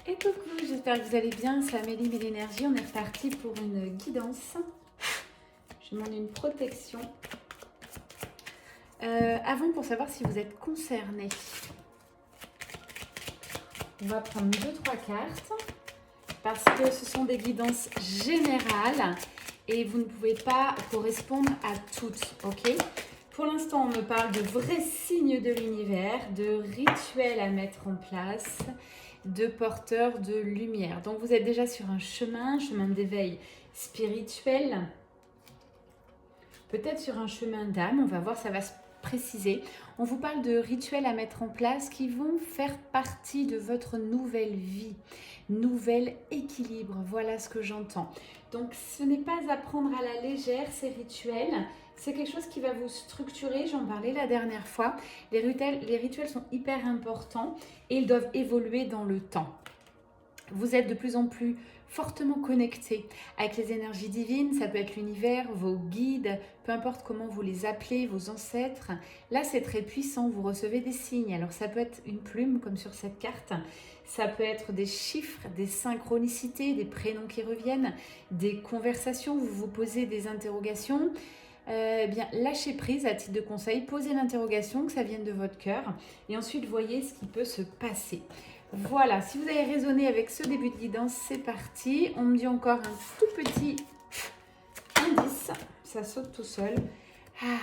Et coucou, j'espère que vous allez bien, c'est Amélie Mélénergie, on est reparti pour une guidance. Je demande une protection. Avant, pour savoir si vous êtes concerné, on va prendre 2-3 cartes parce que ce sont des guidances générales et vous ne pouvez pas correspondre à toutes, ok? Pour l'instant, on me parle de vrais signes de l'univers, de rituels à mettre en place, de porteurs de lumière. Donc vous êtes déjà sur un chemin d'éveil spirituel, peut-être sur un chemin d'âme, on va voir, ça va se préciser. On vous parle de rituels à mettre en place qui vont faire partie de votre nouvelle vie, nouvel équilibre, voilà ce que j'entends. Donc ce n'est pas à prendre à la légère ces rituels, c'est quelque chose qui va vous structurer, j'en parlais la dernière fois. Les rituels sont hyper importants et ils doivent évoluer dans le temps. Vous êtes de plus en plus fortement connecté avec les énergies divines, ça peut être l'univers, vos guides, peu importe comment vous les appelez, vos ancêtres. Là, c'est très puissant, vous recevez des signes. Alors, ça peut être une plume, comme sur cette carte. Ça peut être des chiffres, des synchronicités, des prénoms qui reviennent, des conversations, vous vous posez des interrogations. Bien, lâchez prise à titre de conseil, posez l'interrogation, que ça vienne de votre cœur, et ensuite voyez ce qui peut se passer. Voilà, si vous avez raisonné avec ce début de guidance, c'est parti. On me dit encore un tout petit indice, ça saute tout seul. Ah,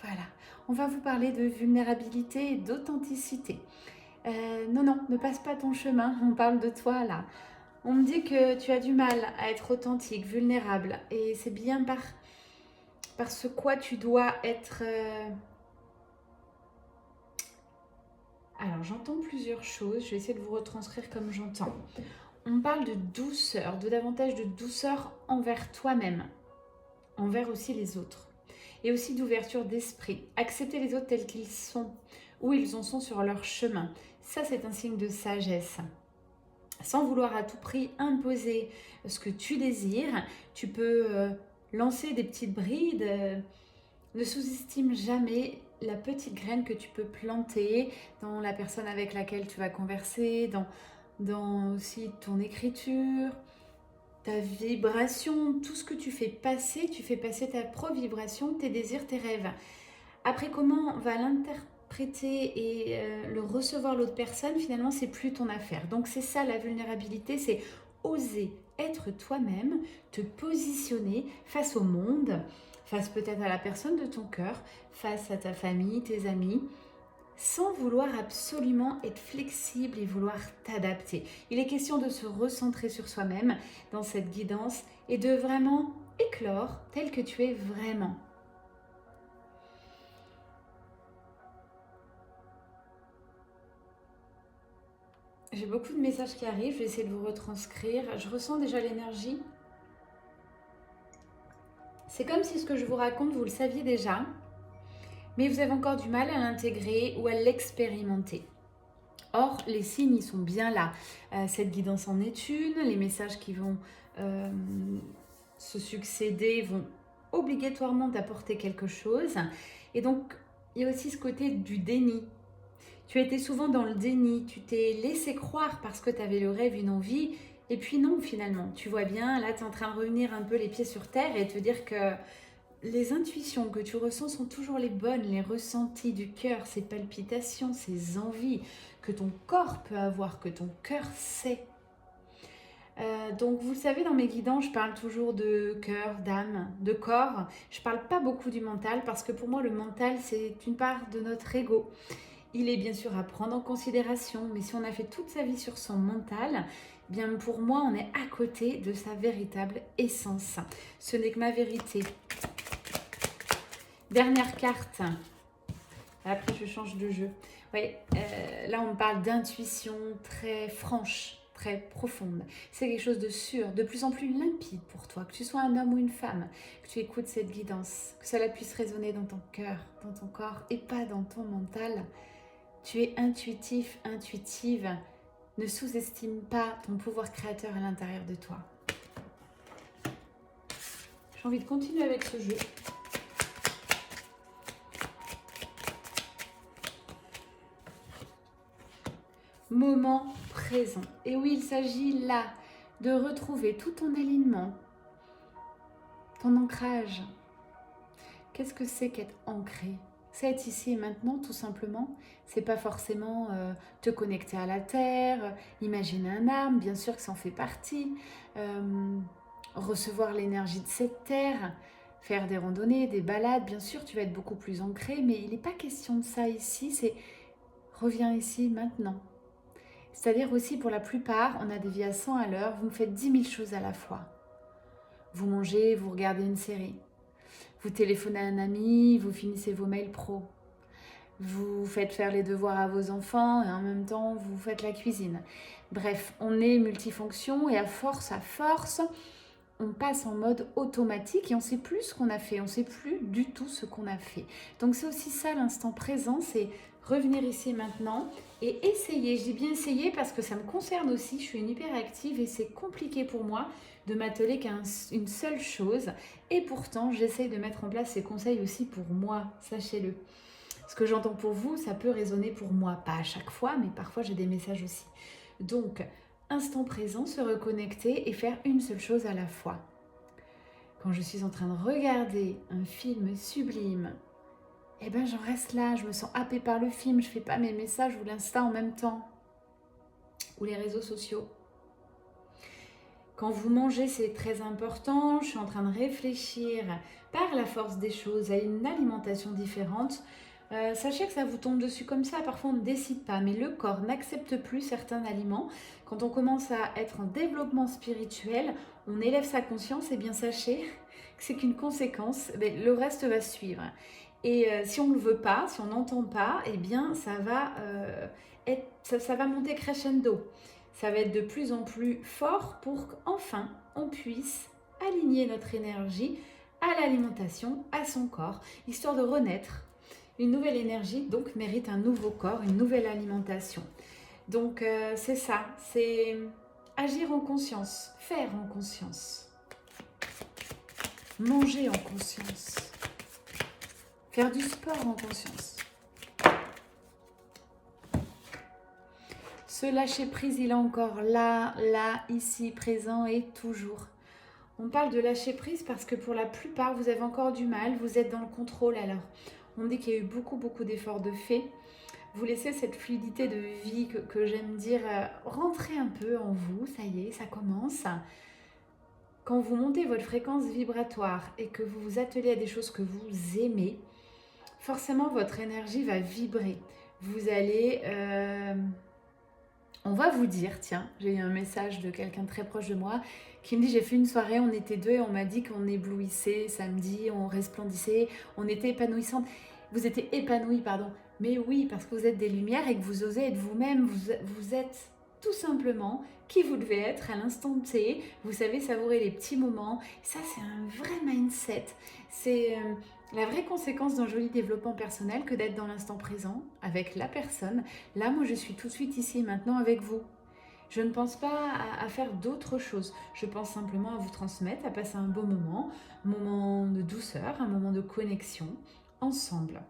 voilà. On va vous parler de vulnérabilité et d'authenticité. Non, ne passe pas ton chemin, on parle de toi là. On me dit que tu as du mal à être authentique, vulnérable, et c'est bien par ce quoi tu dois être... Alors, j'entends plusieurs choses, je vais essayer de vous retranscrire comme j'entends. On parle de douceur, de davantage de douceur envers toi-même, envers aussi les autres. Et aussi d'ouverture d'esprit. Accepter les autres tels qu'ils sont, où ils en sont sur leur chemin. Ça, c'est un signe de sagesse. Sans vouloir à tout prix imposer ce que tu désires, tu peux lancer des petites brides. Ne sous-estime jamais la petite graine que tu peux planter dans la personne avec laquelle tu vas converser, dans aussi ton écriture, ta vibration, tout ce que tu fais passer ta propre vibration, tes désirs, tes rêves. Après, comment on va l'interpréter et le recevoir l'autre personne, finalement, c'est plus ton affaire. Donc, c'est ça la vulnérabilité, c'est oser être toi-même, te positionner face au monde, face peut-être à la personne de ton cœur, face à ta famille, tes amis, sans vouloir absolument être flexible et vouloir t'adapter. Il est question de se recentrer sur soi-même dans cette guidance et de vraiment éclore tel que tu es vraiment. J'ai beaucoup de messages qui arrivent, je vais essayer de vous retranscrire. Je ressens déjà l'énergie. C'est comme si ce que je vous raconte, vous le saviez déjà, mais vous avez encore du mal à l'intégrer ou à l'expérimenter. Or, les signes, ils sont bien là. Cette guidance en est une, les messages qui vont se succéder vont obligatoirement t'apporter quelque chose. Et donc, il y a aussi ce côté du déni. Tu as été souvent dans le déni, tu t'es laissé croire parce que tu avais le rêve, une envie, et puis non finalement. Tu vois bien, là tu es en train de revenir un peu les pieds sur terre et te dire que les intuitions que tu ressens sont toujours les bonnes, les ressentis du cœur, ces palpitations, ces envies que ton corps peut avoir, que ton cœur sait. Donc vous le savez, dans mes guidances, je parle toujours de cœur, d'âme, de corps. Je ne parle pas beaucoup du mental parce que pour moi le mental c'est une part de notre ego. Il est bien sûr à prendre en considération, mais si on a fait toute sa vie sur son mental, bien pour moi, on est à côté de sa véritable essence. Ce n'est que ma vérité. Dernière carte. Après, je change de jeu. Oui, là, on parle d'intuition très franche, très profonde. C'est quelque chose de sûr, de plus en plus limpide pour toi, que tu sois un homme ou une femme, que tu écoutes cette guidance, que cela puisse résonner dans ton cœur, dans ton corps et pas dans ton mental. Tu es intuitif, intuitive. Ne sous-estime pas ton pouvoir créateur à l'intérieur de toi. J'ai envie de continuer avec ce jeu. moment présent. Et oui, il s'agit là de retrouver tout ton alignement, ton ancrage. Qu'est-ce que c'est qu'être ancré? C'est être ici et maintenant, tout simplement. C'est pas forcément te connecter à la terre, imaginer un arbre, bien sûr que ça en fait partie, recevoir l'énergie de cette terre, faire des randonnées, des balades, bien sûr tu vas être beaucoup plus ancré, mais il n'est pas question de ça ici, c'est reviens ici maintenant. C'est-à-dire aussi pour la plupart, on a des vies à 100 à l'heure, vous faites 10 000 choses à la fois. Vous mangez, vous regardez une série. Vous téléphonez à un ami, vous finissez vos mails pro. Vous faites faire les devoirs à vos enfants et en même temps, vous faites la cuisine. Bref, on est multifonction et à force, on passe en mode automatique et on ne sait plus ce qu'on a fait. On ne sait plus du tout ce qu'on a fait. Donc c'est aussi ça l'instant présent, c'est revenir ici maintenant et essayer. Je dis bien essayer parce que ça me concerne aussi. Je suis une hyperactive et c'est compliqué pour moi de m'atteler qu'à une seule chose. Et pourtant, j'essaye de mettre en place ces conseils aussi pour moi, sachez-le. Ce que j'entends pour vous, ça peut résonner pour moi. Pas à chaque fois, mais parfois j'ai des messages aussi. Donc, instant présent, se reconnecter et faire une seule chose à la fois. Quand je suis en train de regarder un film sublime, eh ben j'en reste là, je me sens happée par le film, je fais pas mes messages ou l'Insta en même temps. Ou les réseaux sociaux. Quand vous mangez, c'est très important. Je suis en train de réfléchir par la force des choses à une alimentation différente. Sachez que ça vous tombe dessus comme ça. Parfois, on ne décide pas, mais le corps n'accepte plus certains aliments. Quand on commence à être en développement spirituel, on élève sa conscience. Et bien, sachez que c'est qu'une conséquence. Mais le reste va suivre. Et si on ne le veut pas, si on n'entend pas, eh bien, ça va monter crescendo. Ça va être de plus en plus fort pour qu'enfin on puisse aligner notre énergie à l'alimentation, à son corps, histoire de renaître. Une nouvelle énergie donc mérite un nouveau corps, une nouvelle alimentation. Donc c'est ça, c'est agir en conscience, faire en conscience, manger en conscience, faire du sport en conscience. Ce lâcher prise, il est encore là, ici, présent et toujours. On parle de lâcher prise parce que pour la plupart, vous avez encore du mal, vous êtes dans le contrôle alors. On dit qu'il y a eu beaucoup d'efforts de fait. Vous laissez cette fluidité de vie que j'aime dire rentrer un peu en vous, ça y est, ça commence. Quand vous montez votre fréquence vibratoire et que vous vous attelez à des choses que vous aimez, forcément votre énergie va vibrer. Vous allez... On va vous dire, tiens, j'ai eu un message de quelqu'un de très proche de moi qui me dit, j'ai fait une soirée, on était deux et on m'a dit qu'on éblouissait samedi, on resplendissait, on était épanouissante. Vous étiez épanouie, pardon. Mais oui, parce que vous êtes des lumières et que vous osez être vous-même, vous êtes tout simplement qui vous devez être à l'instant T. Vous savez savourer les petits moments. Ça, c'est un vrai mindset. C'est la vraie conséquence d'un joli développement personnel que d'être dans l'instant présent avec la personne. Là, moi, je suis tout de suite ici et maintenant avec vous. Je ne pense pas à faire d'autres choses. Je pense simplement à vous transmettre, à passer un beau moment de douceur, un moment de connexion ensemble.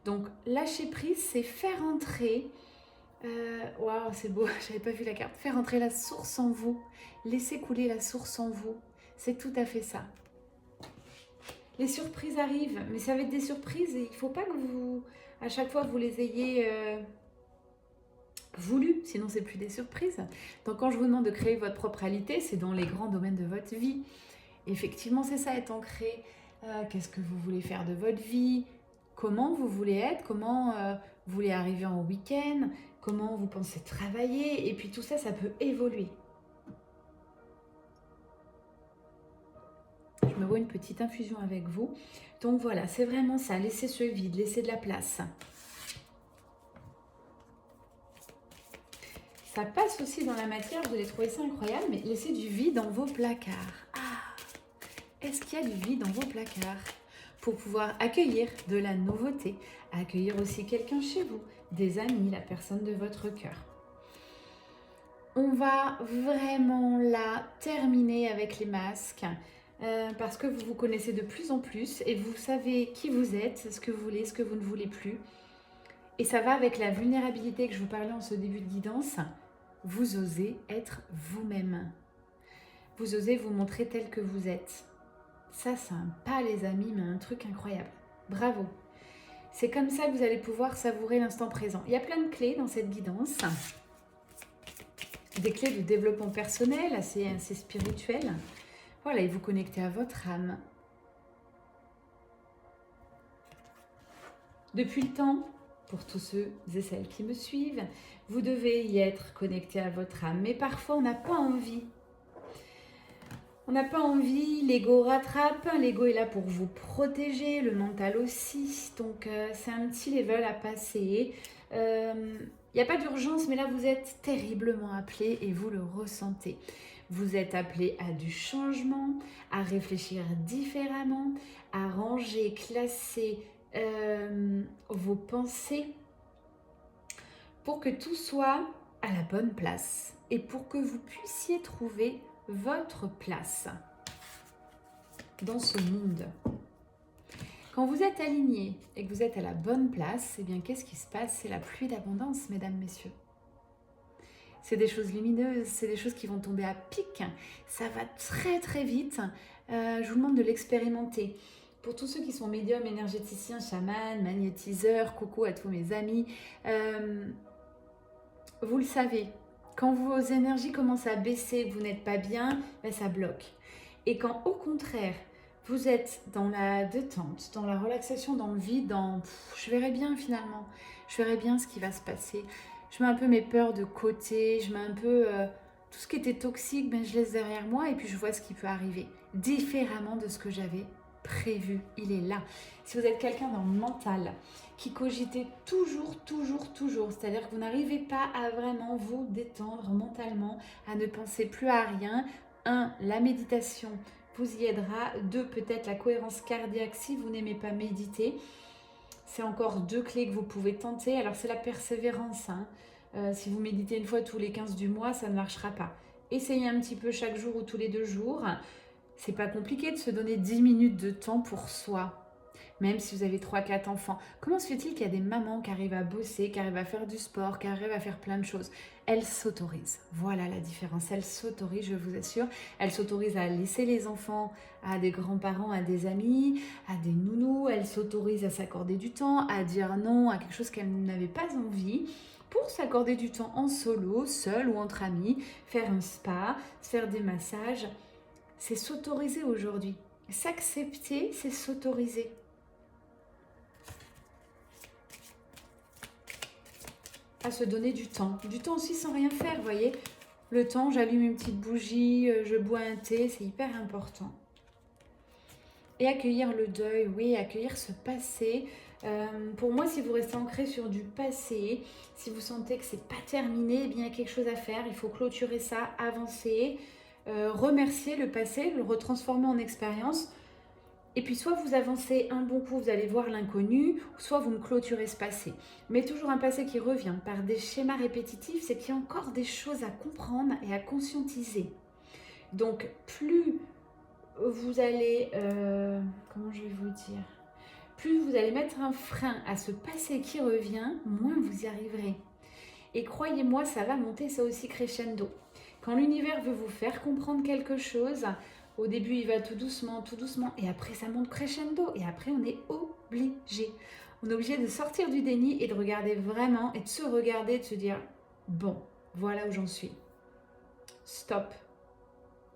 Donc, lâcher prise, c'est faire entrer... Waouh, c'est beau, j'avais pas vu la carte. Faire entrer la source en vous. Laisser couler la source en vous. C'est tout à fait ça. Les surprises arrivent, mais ça va être des surprises et il ne faut pas que vous, à chaque fois, vous les ayez voulues, sinon c'est plus des surprises. Donc quand je vous demande de créer votre propre réalité, c'est dans les grands domaines de votre vie. Effectivement, c'est ça, être ancré. Qu'est-ce que vous voulez faire de votre vie? Comment vous voulez être? Comment vous voulez arriver en week-end? Comment vous pensez travailler? Et puis tout ça, ça peut évoluer. Je me vois une petite infusion avec vous. Donc voilà, c'est vraiment ça. Laissez ce vide, laissez de la place. Ça passe aussi dans la matière, vous allez trouver ça incroyable, mais laissez du vide dans vos placards. Ah, est-ce qu'il y a du vide dans vos placards? Pour pouvoir accueillir de la nouveauté, accueillir aussi quelqu'un chez vous, des amis, la personne de votre cœur. On va vraiment là terminer avec les masques. Parce que vous vous connaissez de plus en plus et vous savez qui vous êtes, ce que vous voulez, ce que vous ne voulez plus. Et ça va avec la vulnérabilité que je vous parlais en ce début de guidance. Vous osez être vous-même. Vous osez vous montrer tel que vous êtes. Ça, c'est un pas, les amis, mais un truc incroyable. Bravo. C'est comme ça que vous allez pouvoir savourer l'instant présent. Il y a plein de clés dans cette guidance. Des clés de développement personnel, assez spirituelles. Voilà, et vous connectez à votre âme. Depuis le temps, pour tous ceux et celles qui me suivent, vous devez y être connecté à votre âme. Mais parfois, on n'a pas envie. On n'a pas envie, l'ego rattrape. L'ego est là pour vous protéger, le mental aussi. Donc, c'est un petit level à passer. Il n'y a pas d'urgence, mais là, vous êtes terriblement appelé et vous le ressentez. Vous êtes appelé à du changement, à réfléchir différemment, à ranger, classer vos pensées pour que tout soit à la bonne place et pour que vous puissiez trouver votre place dans ce monde. Quand vous êtes aligné et que vous êtes à la bonne place, eh bien, qu'est-ce qui se passe? C'est la pluie d'abondance, mesdames, messieurs. C'est des choses lumineuses, c'est des choses qui vont tomber à pic. Ça va très très vite. Je vous demande de l'expérimenter. Pour tous ceux qui sont médiums, énergéticiens, chamans, magnétiseurs, coucou à tous mes amis, vous le savez, quand vos énergies commencent à baisser, que vous n'êtes pas bien, ben ça bloque. Et quand au contraire, vous êtes dans la détente, dans la relaxation, dans le vide, dans je verrai bien finalement, je verrai bien ce qui va se passer. Je mets un peu mes peurs de côté, je mets un peu tout ce qui était toxique, ben je laisse derrière moi et puis je vois ce qui peut arriver différemment de ce que j'avais prévu. Il est là. Si vous êtes quelqu'un dans le mental qui cogitez toujours, c'est-à-dire que vous n'arrivez pas à vraiment vous détendre mentalement, à ne penser plus à rien. 1. La méditation vous y aidera. 2. Peut-être la cohérence cardiaque si vous n'aimez pas méditer. C'est encore 2 clés que vous pouvez tenter. Alors c'est la persévérance. Si vous méditez une fois tous les 15 du mois, ça ne marchera pas. Essayez un petit peu chaque jour ou tous les 2 jours. C'est pas compliqué de se donner 10 minutes de temps pour soi. Même si vous avez 3-4 enfants. Comment se fait-il qu'il y a des mamans qui arrivent à bosser, qui arrivent à faire du sport, qui arrivent à faire plein de choses? Elles s'autorisent. Voilà la différence. Elles s'autorisent, je vous assure. Elles s'autorisent à laisser les enfants à des grands-parents, à des amis, à des nounous. Elles s'autorisent à s'accorder du temps, à dire non à quelque chose qu'elles n'avaient pas envie, pour s'accorder du temps en solo, seul ou entre amis, faire un spa, faire des massages. C'est s'autoriser aujourd'hui. S'accepter, c'est s'autoriser. À se donner du temps. Du temps aussi sans rien faire, vous voyez. Le temps, j'allume une petite bougie, je bois un thé, c'est hyper important. Et accueillir le deuil, oui, accueillir ce passé. Pour moi, si vous restez ancré sur du passé, si vous sentez que c'est pas terminé, eh bien, il y a quelque chose à faire. Il faut clôturer ça, avancer, remercier le passé, le retransformer en expérience. Et puis soit vous avancez un bon coup, vous allez voir l'inconnu, soit vous me clôturez ce passé. Mais toujours un passé qui revient par des schémas répétitifs, c'est qu'il y a encore des choses à comprendre et à conscientiser. Donc plus vous allez, comment je vais vous dire, plus vous allez mettre un frein à ce passé qui revient, moins vous y arriverez. Et croyez-moi, ça va monter ça aussi crescendo. Quand l'univers veut vous faire comprendre quelque chose, au début, il va tout doucement, et après, ça monte crescendo, et après, on est obligé. On est obligé de sortir du déni et de regarder vraiment, et de se regarder, de se dire, bon, voilà où j'en suis. Stop.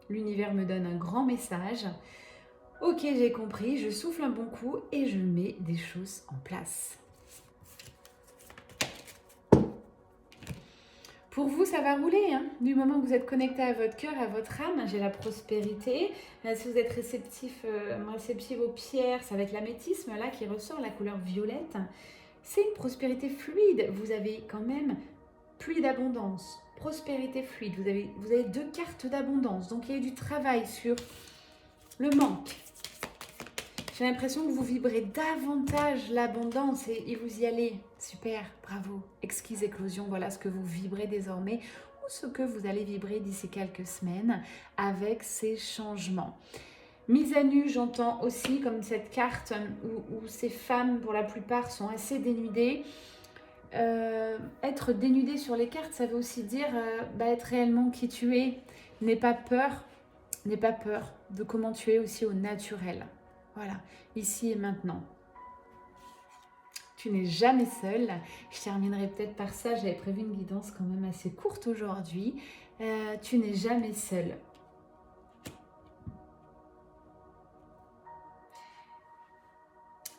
L'univers me donne un grand message. Ok, j'ai compris, je souffle un bon coup, et je mets des choses en place. Pour vous, ça va rouler, hein. Du moment que vous êtes connecté à votre cœur, à votre âme, j'ai la prospérité. Si vous êtes réceptif aux pierres, ça va être l'améthyste là qui ressort, la couleur violette. C'est une prospérité fluide. Vous avez quand même pluie d'abondance, prospérité fluide. Vous avez 2 cartes d'abondance. Donc il y a du travail sur le manque. J'ai l'impression que vous vibrez davantage l'abondance et vous y allez. Super, bravo, exquise éclosion, voilà ce que vous vibrez désormais ou ce que vous allez vibrer d'ici quelques semaines avec ces changements. Mise à nu, j'entends aussi comme cette carte où ces femmes, pour la plupart, sont assez dénudées. être dénudé sur les cartes, ça veut aussi dire être réellement qui tu es. N'aie pas peur de comment tu es aussi au naturel. Voilà, ici et maintenant. Tu n'es jamais seul. Je terminerai peut-être par ça. J'avais prévu une guidance quand même assez courte aujourd'hui. Tu n'es jamais seul.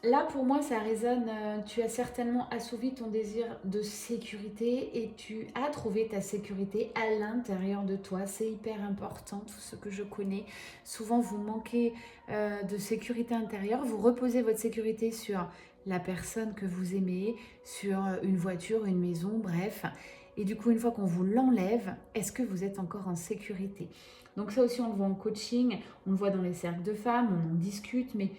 Là, pour moi, ça résonne. Tu as certainement assouvi ton désir de sécurité et tu as trouvé ta sécurité à l'intérieur de toi. C'est hyper important, tout ce que je connais. Souvent, vous manquez de sécurité intérieure. Vous reposez votre sécurité sur la personne que vous aimez, sur une voiture, une maison, bref. Et du coup, une fois qu'on vous l'enlève, est-ce que vous êtes encore en sécurité? Donc ça aussi, on le voit en coaching, on le voit dans les cercles de femmes, on en discute, mais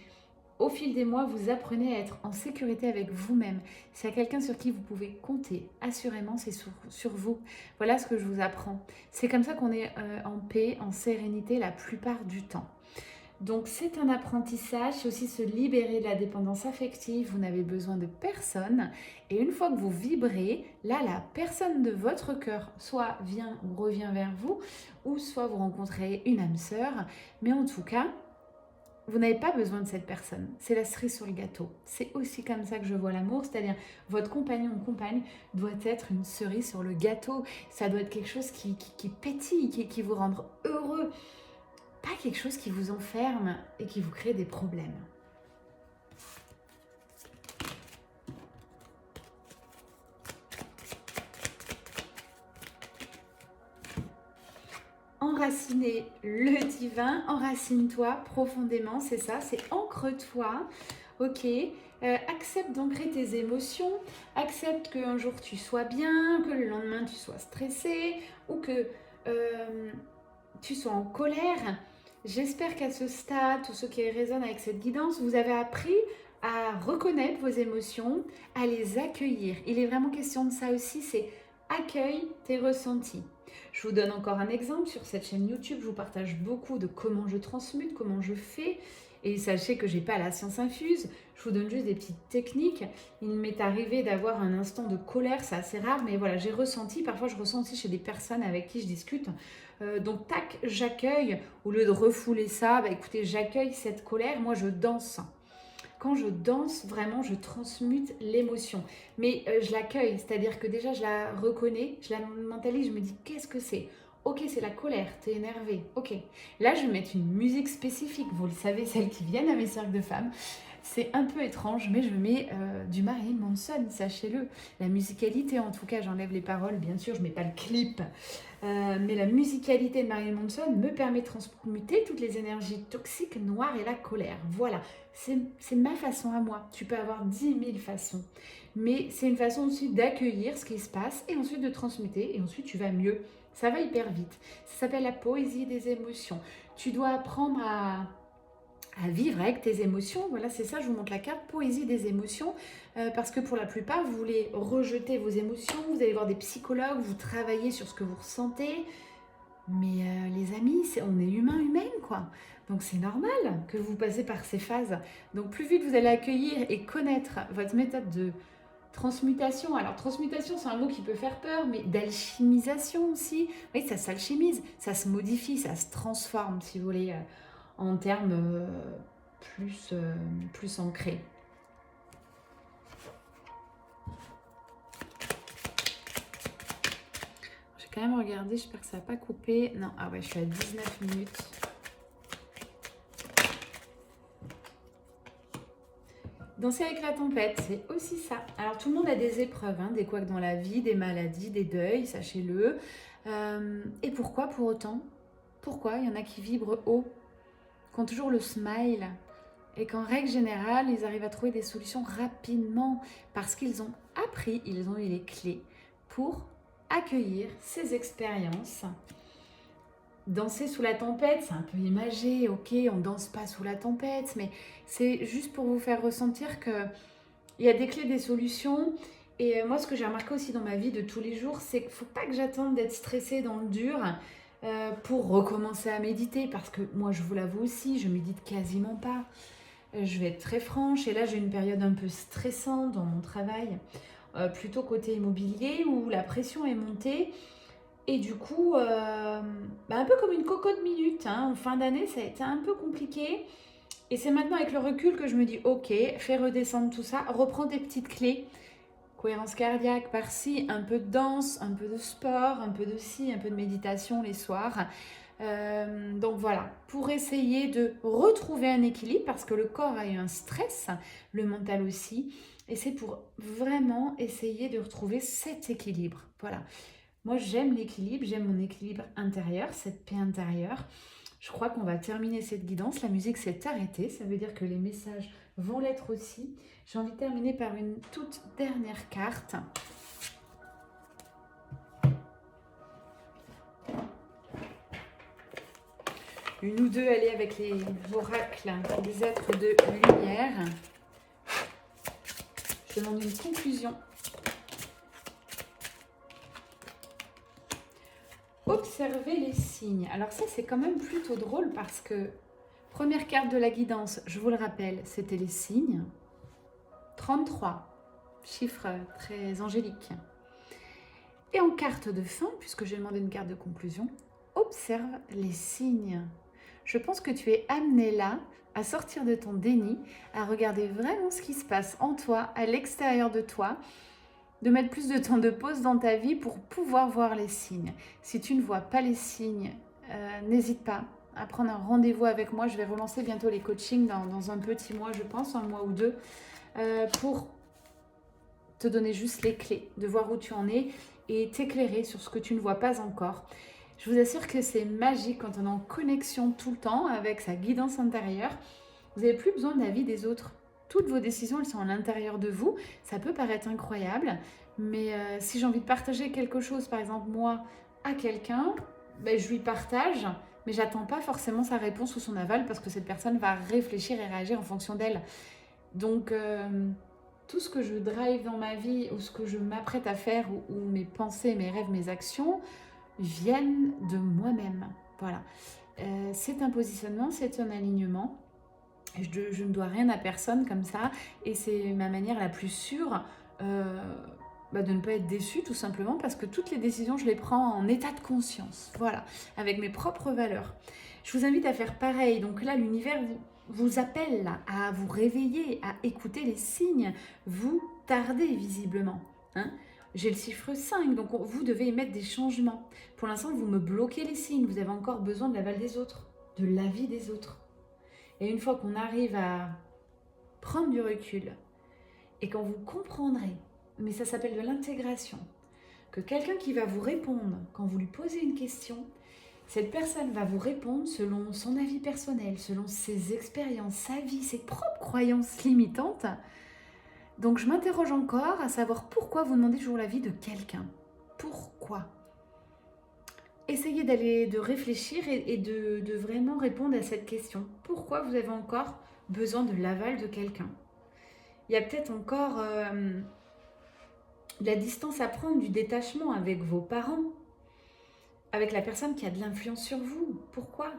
au fil des mois, vous apprenez à être en sécurité avec vous-même. S'il y a quelqu'un sur qui vous pouvez compter, assurément, c'est sur vous. Voilà ce que je vous apprends. C'est comme ça qu'on est en paix, en sérénité la plupart du temps. Donc c'est un apprentissage, c'est aussi se libérer de la dépendance affective. Vous n'avez besoin de personne. Et une fois que vous vibrez, là, la personne de votre cœur soit vient ou revient vers vous, ou soit vous rencontrez une âme sœur. Mais en tout cas, vous n'avez pas besoin de cette personne. C'est la cerise sur le gâteau. C'est aussi comme ça que je vois l'amour, c'est-à-dire votre compagnon ou compagne doit être une cerise sur le gâteau. Ça doit être quelque chose qui pétille, qui vous rend heureux. Pas quelque chose qui vous enferme et qui vous crée des problèmes. Enraciner le divin, enracine-toi profondément, c'est ça, c'est ancre-toi, ok. Accepte d'ancrer tes émotions, accepte qu'un jour tu sois bien, que le lendemain tu sois stressé ou que tu sois en colère. J'espère qu'à ce stade, tous ceux qui résonnent avec cette guidance, vous avez appris à reconnaître vos émotions, à les accueillir. Il est vraiment question de ça aussi, c'est accueille tes ressentis. Je vous donne encore un exemple sur cette chaîne YouTube. Je vous partage beaucoup de comment je transmute, comment je fais. Et sachez que je n'ai pas la science infuse. Je vous donne juste des petites techniques. Il m'est arrivé d'avoir un instant de colère, c'est assez rare, mais voilà, j'ai ressenti. Parfois, je ressens aussi chez des personnes avec qui je discute. Donc, tac, j'accueille. Au lieu de refouler ça, écoutez, j'accueille cette colère. Moi, je danse. Quand je danse, vraiment, je transmute l'émotion. Mais je l'accueille, c'est-à-dire que déjà, je la reconnais, je la mentalise, je me dis, qu'est-ce que c'est? Ok, c'est la colère, t'es énervé. Ok. Là, je vais mettre une musique spécifique. Vous le savez, celles qui viennent à mes cercles de femmes. C'est un peu étrange, mais je mets du Marilyn Manson, sachez-le. La musicalité, en tout cas, j'enlève les paroles, bien sûr, je ne mets pas le clip. Mais la musicalité de Marilyn Manson me permet de transmuter toutes les énergies toxiques, noires et la colère. Voilà, c'est ma façon à moi. Tu peux avoir 10 000 façons. Mais c'est une façon aussi d'accueillir ce qui se passe et ensuite de transmuter et ensuite tu vas mieux. Ça va hyper vite. Ça s'appelle la poésie des émotions. Tu dois apprendre à vivre avec tes émotions. Voilà, c'est ça, je vous montre la carte, poésie des émotions, parce que pour la plupart, vous voulez rejeter vos émotions, vous allez voir des psychologues, vous travaillez sur ce que vous ressentez, mais les amis, on est humain, humaine, quoi. Donc c'est normal que vous passez par ces phases. Donc plus vite vous allez accueillir et connaître votre méthode de transmutation. Alors transmutation, c'est un mot qui peut faire peur, mais d'alchimisation aussi. Oui, ça s'alchimise, ça se modifie, ça se transforme, si vous voulez, en termes plus ancrés. J'ai quand même regardé, j'espère que ça n'a pas coupé. Non, ah ouais, je suis à 19 minutes. Danser avec la tempête, c'est aussi ça. Alors tout le monde a des épreuves, hein, des couacs dans la vie, des maladies, des deuils, sachez-le. Et pourquoi pour autant? Pourquoi il y en a qui vibrent haut, qui ont toujours le smile et qu'en règle générale, ils arrivent à trouver des solutions rapidement parce qu'ils ont appris, ils ont eu les clés pour accueillir ces expériences. Danser sous la tempête, c'est un peu imagé, ok, on danse pas sous la tempête, mais c'est juste pour vous faire ressentir qu'il y a des clés, des solutions. Et moi, ce que j'ai remarqué aussi dans ma vie de tous les jours, c'est qu'il ne faut pas que j'attende d'être stressée dans le dur pour recommencer à méditer, parce que moi, je vous l'avoue aussi, je médite quasiment pas. Je vais être très franche, et là, j'ai une période un peu stressante dans mon travail. plutôt côté immobilier, où la pression est montée. Et du coup, un peu comme une cocotte minute, hein. En fin d'année, ça a été un peu compliqué. Et c'est maintenant avec le recul que je me dis, ok, fais redescendre tout ça, reprends tes petites clés. Cohérence cardiaque par-ci, un peu de danse, un peu de sport, un peu de ci, un peu de méditation les soirs. Donc voilà, pour essayer de retrouver un équilibre, parce que le corps a eu un stress, le mental aussi, et c'est pour vraiment essayer de retrouver cet équilibre. Voilà. Moi, j'aime l'équilibre, j'aime mon équilibre intérieur, cette paix intérieure. Je crois qu'on va terminer cette guidance. La musique s'est arrêtée, ça veut dire que les messages vont l'être aussi. J'ai envie de terminer par une toute dernière carte. Une ou deux, allez, avec les oracles des êtres de lumière. Je demande une conclusion. Observez les signes. Alors ça, c'est quand même plutôt drôle parce que première carte de la guidance, je vous le rappelle, c'était les signes. 33, chiffre très angélique. Et en carte de fin, puisque j'ai demandé une carte de conclusion, observe les signes. Je pense que tu es amené là à sortir de ton déni, à regarder vraiment ce qui se passe en toi, à l'extérieur de toi, de mettre plus de temps de pause dans ta vie pour pouvoir voir les signes. Si tu ne vois pas les signes, n'hésite pas à prendre un rendez-vous avec moi. Je vais relancer bientôt les coachings dans un petit mois, je pense, un mois ou deux, pour te donner juste les clés, de voir où tu en es et t'éclairer sur ce que tu ne vois pas encore. Je vous assure que c'est magique quand on est en connexion tout le temps avec sa guidance intérieure. Vous n'avez plus besoin de l'avis des autres. Toutes vos décisions, elles sont à l'intérieur de vous. Ça peut paraître incroyable, mais si j'ai envie de partager quelque chose, par exemple moi, à quelqu'un, je lui partage, mais j'attends pas forcément sa réponse ou son aval parce que cette personne va réfléchir et réagir en fonction d'elle. Donc, tout ce que je drive dans ma vie ou ce que je m'apprête à faire ou mes pensées, mes rêves, mes actions viennent de moi-même. Voilà. C'est un positionnement, c'est un alignement. Je ne dois rien à personne comme ça et c'est ma manière la plus sûre de ne pas être déçue tout simplement parce que toutes les décisions, je les prends en état de conscience. Voilà, avec mes propres valeurs. Je vous invite à faire pareil. Donc là, l'univers vous appelle à vous réveiller, à écouter les signes. Vous tardez visiblement. Hein. J'ai le chiffre 5, donc vous devez émettre des changements. Pour l'instant, vous me bloquez les signes. Vous avez encore besoin de l'aval des autres, de l'avis des autres. Et une fois qu'on arrive à prendre du recul et quand vous comprendrez, mais ça s'appelle de l'intégration, que quelqu'un qui va vous répondre quand vous lui posez une question, cette personne va vous répondre selon son avis personnel, selon ses expériences, sa vie, ses propres croyances limitantes. Donc je m'interroge encore à savoir pourquoi vous demandez toujours l'avis de quelqu'un. Pourquoi ? Essayez de réfléchir et de vraiment répondre à cette question. Pourquoi vous avez encore besoin de l'aval de quelqu'un ? Il y a peut-être encore de la distance à prendre, du détachement avec vos parents, avec la personne qui a de l'influence sur vous. Pourquoi ?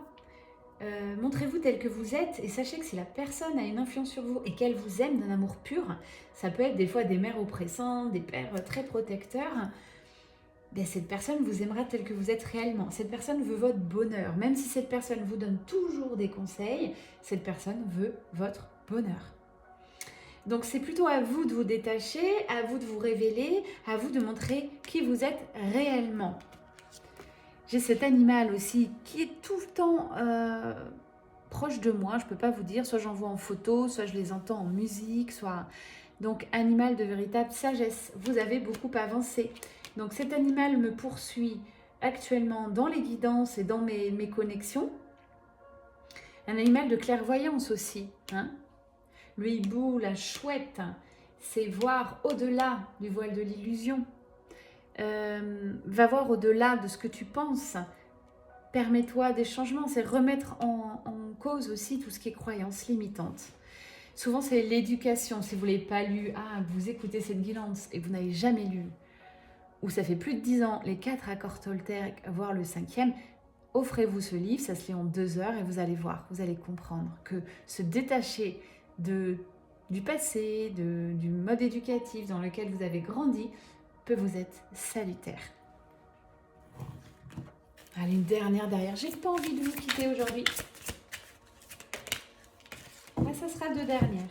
Montrez-vous tel que vous êtes et sachez que si la personne a une influence sur vous et qu'elle vous aime d'un amour pur, ça peut être des fois des mères oppressantes, des pères très protecteurs. Cette personne vous aimera tel que vous êtes réellement. Cette personne veut votre bonheur. Même si cette personne vous donne toujours des conseils, cette personne veut votre bonheur. Donc c'est plutôt à vous de vous détacher, à vous de vous révéler, à vous de montrer qui vous êtes réellement. J'ai cet animal aussi qui est tout le temps proche de moi. Je ne peux pas vous dire, soit j'en vois en photo, soit je les entends en musique, soit... Donc animal de véritable sagesse. Vous avez beaucoup avancé. Donc cet animal me poursuit actuellement dans les guidances et dans mes connexions. Un animal de clairvoyance aussi. Hein. Le hibou, la chouette, c'est voir au-delà du voile de l'illusion. Va voir au-delà de ce que tu penses. Permets-toi des changements. C'est remettre en cause aussi tout ce qui est croyance limitante. Souvent, c'est l'éducation. Si vous ne l'avez pas lu, vous écoutez cette guidance et vous n'avez jamais lu, ou ça fait plus de 10 ans, les 4 accords Toltec, voire le 5e, offrez-vous ce livre, ça se lit en 2 heures et vous allez voir, vous allez comprendre que se détacher de du passé, du mode éducatif dans lequel vous avez grandi peut vous être salutaire. Allez, une dernière derrière. J'ai pas envie de vous quitter aujourd'hui. Là, ça sera 2 dernières.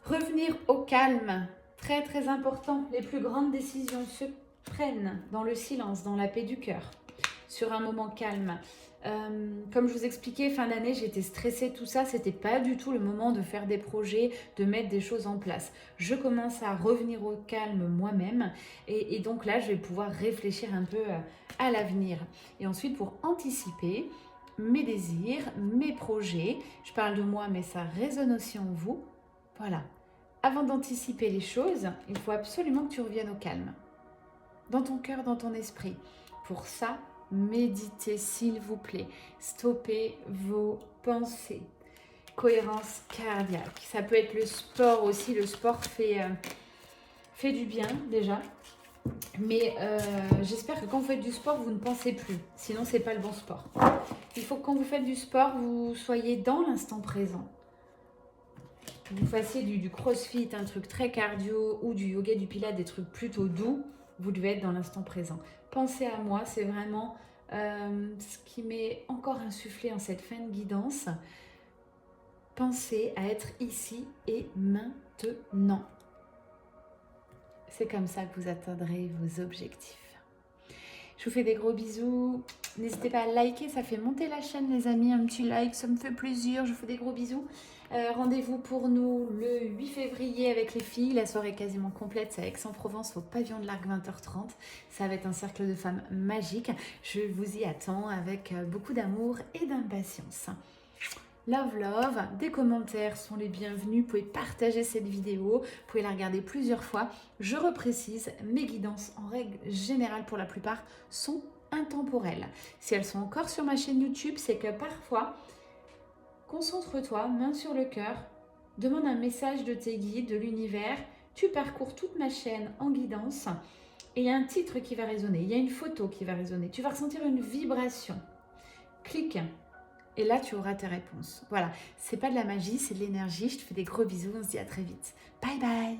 Revenir au calme, très très important. Les plus grandes décisions se prennent dans le silence, dans la paix du cœur, sur un moment calme. Comme je vous expliquais, fin d'année, j'étais stressée, tout ça, c'était pas du tout le moment de faire des projets, de mettre des choses en place. Je commence à revenir au calme moi-même et donc là, je vais pouvoir réfléchir un peu à l'avenir. Et ensuite, pour anticiper mes désirs, mes projets, je parle de moi, mais ça résonne aussi en vous. Voilà. Avant d'anticiper les choses, il faut absolument que tu reviennes au calme. Dans ton cœur, dans ton esprit. Pour ça, méditez s'il vous plaît. Stoppez vos pensées. Cohérence cardiaque. Ça peut être le sport aussi. Le sport fait du bien déjà. Mais j'espère que quand vous faites du sport, vous ne pensez plus. Sinon, ce n'est pas le bon sport. Il faut que quand vous faites du sport, vous soyez dans l'instant présent. Vous fassiez du crossfit, un truc très cardio, ou du yoga, du pilates, des trucs plutôt doux, vous devez être dans l'instant présent. Pensez à moi, c'est vraiment ce qui m'est encore insufflé en cette fin de guidance. Pensez à être ici et maintenant. C'est comme ça que vous atteindrez vos objectifs. Je vous fais des gros bisous. N'hésitez pas à liker, ça fait monter la chaîne les amis. Un petit like, ça me fait plaisir. Je vous fais des gros bisous. Rendez-vous pour nous le 8 février avec les filles. La soirée est quasiment complète. C'est à Aix-en-Provence au pavillon de l'Arc 20h30. Ça va être un cercle de femmes magique. Je vous y attends avec beaucoup d'amour et d'impatience. Love, love. Des commentaires sont les bienvenus. Vous pouvez partager cette vidéo. Vous pouvez la regarder plusieurs fois. Je reprécise, mes guidances, en règle générale pour la plupart, sont intemporelles. Si elles sont encore sur ma chaîne YouTube, c'est que parfois, concentre-toi, main sur le cœur, demande un message de tes guides, de l'univers. Tu parcours toute ma chaîne en guidance et il y a un titre qui va résonner. Il y a une photo qui va résonner. Tu vas ressentir une vibration. Clique. Et là, tu auras tes réponses. Voilà, c'est pas de la magie, c'est de l'énergie. Je te fais des gros bisous. On se dit à très vite. Bye bye.